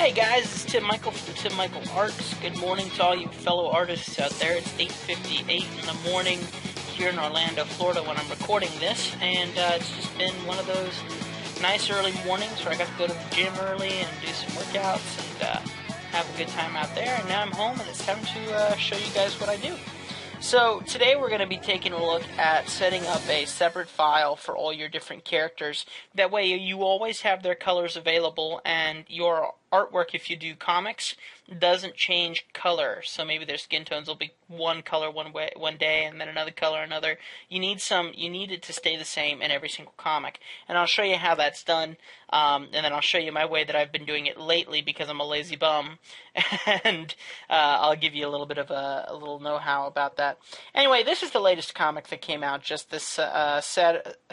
Hey guys, it's Tim Michael from Tim Michael Arts. Good morning to all you fellow artists out there. It's 8:58 in the morning here in Orlando, Florida when I'm recording this, and it's just been one of those nice early mornings where I got to go to the gym early and do some workouts and have a good time out there. And now I'm home and it's time to show you guys what I do. So today we're going to be taking a look at setting up a separate file for all your different characters. That way you always have their colors available, and your artwork, if you do comics, doesn't change color. So maybe their skin tones will be one color one day and then another color another. You need it to stay the same in every single comic. And I'll show you how that's done, and then I'll show you my way that I've been doing it lately because I'm a lazy bum. And I'll give you a little bit of a little know-how about that. Anyway, this is the latest comic that came out just this I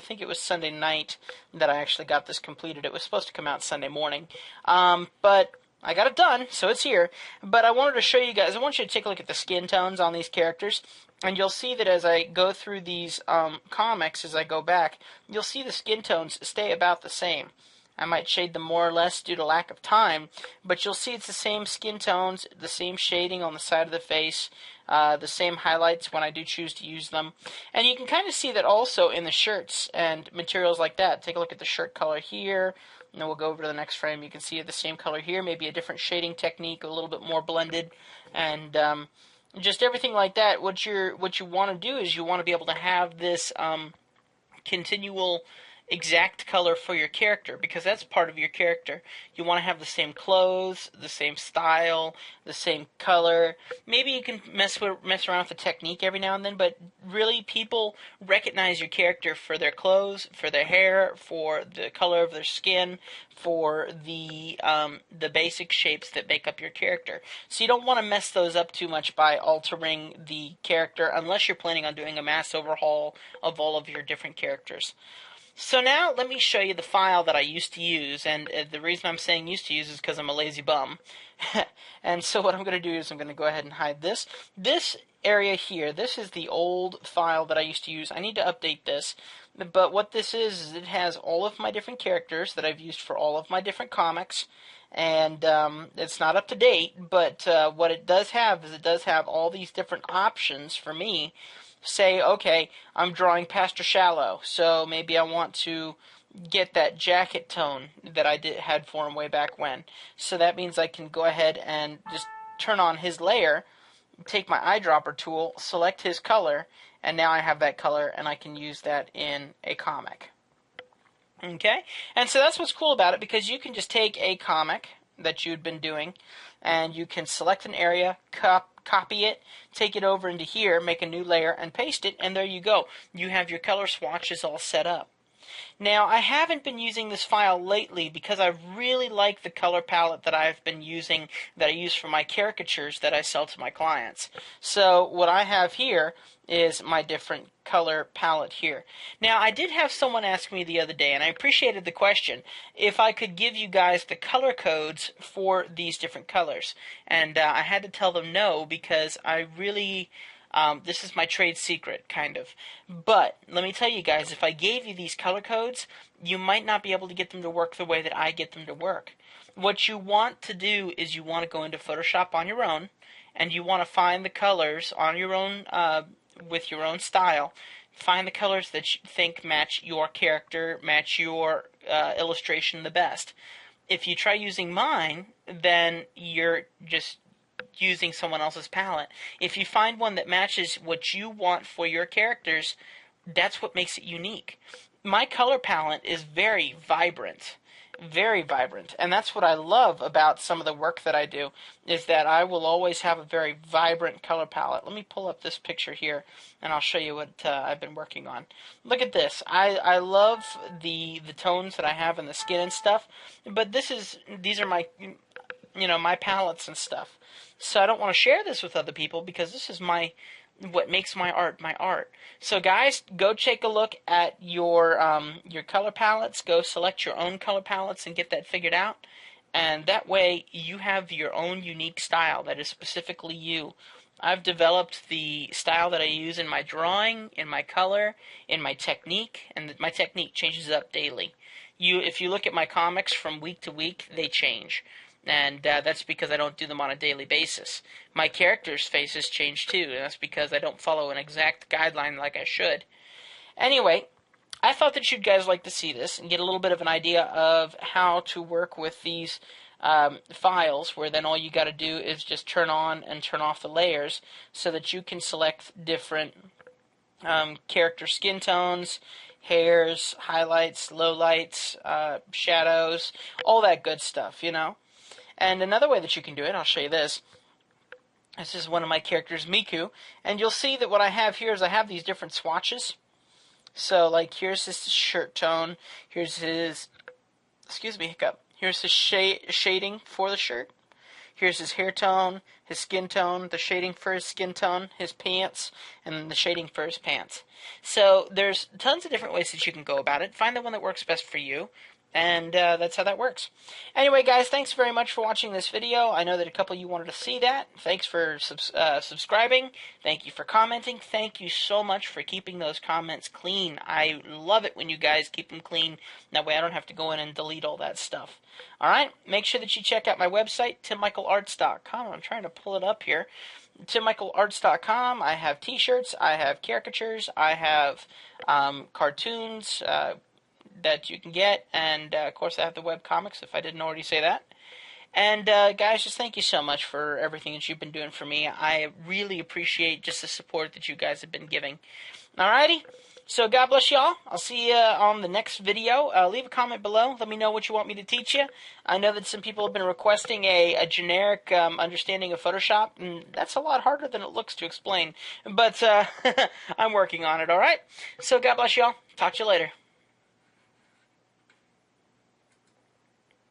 think it was Sunday night that I actually got this completed. It was supposed to come out Sunday morning. But I got it done, so it's here. But I wanted to show you guys, I want you to take a look at the skin tones on these characters, and you'll see that as I go through these comics, as I go back, you'll see the skin tones stay about the same. I might shade them more or less due to lack of time, but you'll see it's the same skin tones, the same shading on the side of the face, the same highlights when I do choose to use them. And you can kind of see that also in the shirts and materials like that. Take a look at the shirt color here, and then we'll go over to the next frame. You can see the same color here, maybe a different shading technique, a little bit more blended, and just everything like that. What you want to do is you want to be able to have this continual exact color for your character, because that's part of your character. You want to have the same clothes, the same style, the same color. Maybe you can mess around with the technique every now and then, but really people recognize your character for their clothes, for their hair, for the color of their skin, for the basic shapes that make up your character. So you don't want to mess those up too much by altering the character unless you're planning on doing a mass overhaul of all of your different characters. So now let me show you the file that I used to use, and the reason I'm saying used to use is because I'm a lazy bum. And so what I'm going to do is I'm going to go ahead and hide this. This area here, this is the old file that I used to use. I need to update this, but what this is it has all of my different characters that I've used for all of my different comics, and it's not up to date, but what it does have is it does have all these different options for me. Say, okay, I'm drawing Pastor Shallow, so maybe I want to get that jacket tone that I had for him way back when. So that means I can go ahead and just turn on his layer, take my eyedropper tool, select his color, and now I have that color, and I can use that in a comic. Okay? And so that's what's cool about it, because you can just take a comic that you'd been doing, and you can select an area, copy it, take it over into here, make a new layer, and paste it, and there you go. You have your color swatches all set up. Now, I haven't been using this file lately because I really like the color palette that I've been using, that I use for my caricatures that I sell to my clients. So what I have here is my different color palette here. Now, I did have someone ask me the other day, and I appreciated the question, if I could give you guys the color codes for these different colors. And I had to tell them no, because I really... this is my trade secret, kind of. But let me tell you guys, if I gave you these color codes, you might not be able to get them to work the way that I get them to work. What you want to do is you want to go into Photoshop on your own, and you want to find the colors on your own, with your own style. Find the colors that you think match your character, match your illustration the best. If you try using mine, then you're just using someone else's palette. If you find one that matches what you want for your characters, that's what makes it unique. My color palette is very vibrant, and that's what I love about some of the work that I do, is that I will always have a very vibrant color palette. Let me pull up this picture here, and I'll show you what I've been working on. Look at this. I love the tones that I have in the skin and stuff, but these are my my palettes and stuff. So I don't want to share this with other people, because this is what makes my art. So guys, go take a look at your color palettes. Go select your own color palettes and get that figured out. And that way you have your own unique style that is specifically you. I've developed the style that I use in my drawing, in my color, in my technique, and my technique changes up daily. If you look at my comics from week to week, they change. And that's because I don't do them on a daily basis. My characters' faces change too, and that's because I don't follow an exact guideline like I should. Anyway, I thought that you'd guys like to see this and get a little bit of an idea of how to work with these files, where then all you got to do is just turn on and turn off the layers so that you can select different character skin tones, hairs, highlights, lowlights, shadows, all that good stuff, you know. And another way that you can do it, I'll show you this. This is one of my characters, Miku, and you'll see that what I have here is I have these different swatches. So, like, here's his shirt tone, here's his, hiccup, here's his shading for the shirt, here's his hair tone, his skin tone, the shading for his skin tone, his pants, and the shading for his pants. So, there's tons of different ways that you can go about it. Find the one that works best for you. And that's how that works. Anyway, guys, thanks very much for watching this video. I know that a couple of you wanted to see that. Thanks for subscribing. Thank you for commenting. Thank you so much for keeping those comments clean. I love it when you guys keep them clean. That way I don't have to go in and delete all that stuff. Alright, make sure that you check out my website, timmichaelarts.com. I'm trying to pull it up here. timmichaelarts.com. I have t-shirts, I have caricatures, I have cartoons, that you can get, and of course I have the web comics if I didn't already say that. And guys, just thank you so much for everything that you've been doing for me. I really appreciate just the support that you guys have been giving. Alrighty, so God bless y'all. I'll see you on the next video. Leave a comment below. Let me know what you want me to teach you. I know that some people have been requesting a generic understanding of Photoshop, and that's a lot harder than it looks to explain. But I'm working on it, alright? So God bless y'all. Talk to you later.